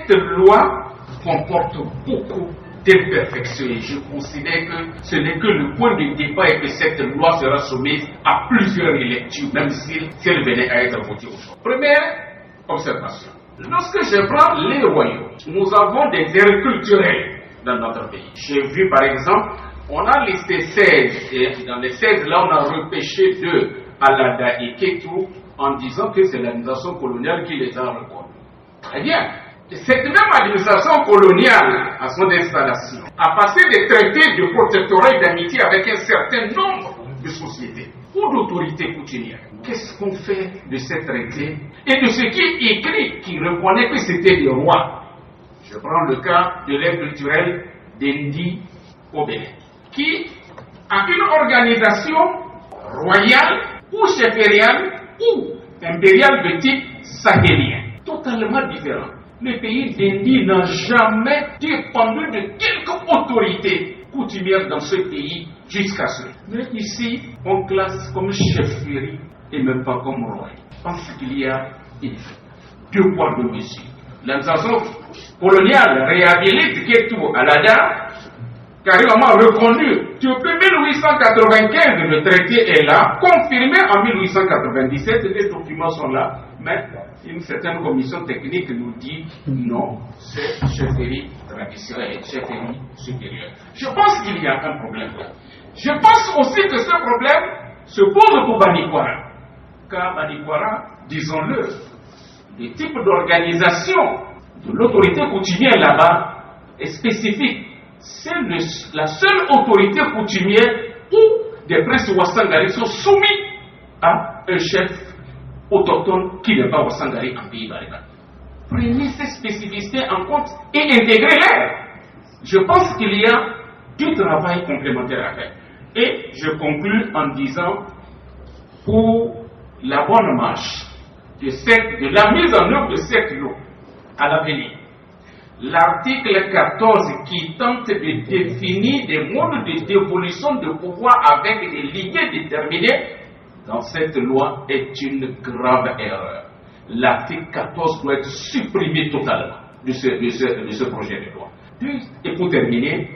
cette loi comporte beaucoup d'imperfections. Et je considère que ce n'est que le point de départ et que cette loi sera soumise à plusieurs lectures, même si elle venait à être votée aujourd'hui. Première observation. Lorsque je prends les royaumes, nous avons des aires culturelles dans notre pays. J'ai vu par exemple, on a listé 16, et dans les 16 là on a repêché 2, Alada et Ketou, en disant que c'est l'administration coloniale qui les a reconnus. Très bien. Cette même administration coloniale, à son installation, a passé des traités de protectorat et d'amitié avec un certain nombre de sociétés ou d'autorités coutumières. Qu'est-ce qu'on fait de ces traités et de ce qui est écrit qui reconnaît que c'était des rois? Je prends le cas de l'aire culturelle d'Indi au Bénin, qui a une organisation royale ou chefériale ou impériale de type sahélien, totalement différent. Le pays d'Indi n'a jamais dépendu de quelque autorité coutumière dans ce pays jusqu'à ce. Mais ici, on classe comme chefferie et même pas comme roi. Parce qu'il y a deux poids, deux mesures. L'administration coloniale réhabilite Ketou Alada, carrément reconnu. Depuis 1895, le traité est là, confirmé en 1897, les documents sont là, mais une certaine commission technique nous dit non, c'est chefferie traditionnelle, chefferie supérieure. Je pense qu'il y a un problème là. Je pense aussi que ce problème se pose pour Banikwara. Car Banikwara, disons-le, le type d'organisation de l'autorité coutumière là-bas est spécifique. C'est la seule autorité coutumière où des princes Wassangari sont soumis à un chef autochtone qui n'est pas Wassangari en pays Bariba. Prenez ces spécificités en compte et intégrez-les. Je pense qu'il y a du travail complémentaire à faire. Et je conclue en disant, pour la bonne marche de la mise en œuvre de cette loi à l'avenir, l'article 14 qui tente de définir des modes de dévolution de pouvoir avec des lignées déterminées dans cette loi est une grave erreur. L'article 14 doit être supprimé totalement de ce projet de loi. Et pour terminer,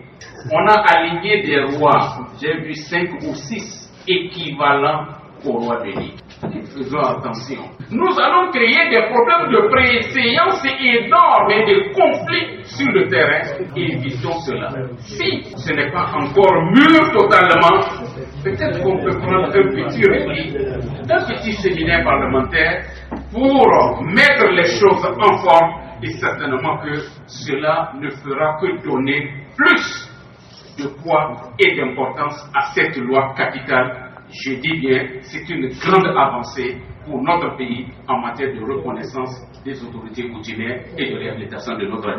on a aligné des rois, j'ai vu 5 ou 6 équivalents au roi de l'île. Faisons attention. Nous allons créer des problèmes de préséance énormes et de conflits sur le terrain. Évitons cela. Si ce n'est pas encore mûr totalement, peut-être qu'on peut prendre un petit repli, un petit séminaire parlementaire pour mettre les choses en forme et certainement que cela ne fera que donner plus de poids et d'importance à cette loi capitale. Je dis bien, c'est une grande avancée pour notre pays en matière de reconnaissance des autorités coutumières et de réhabilitation de notre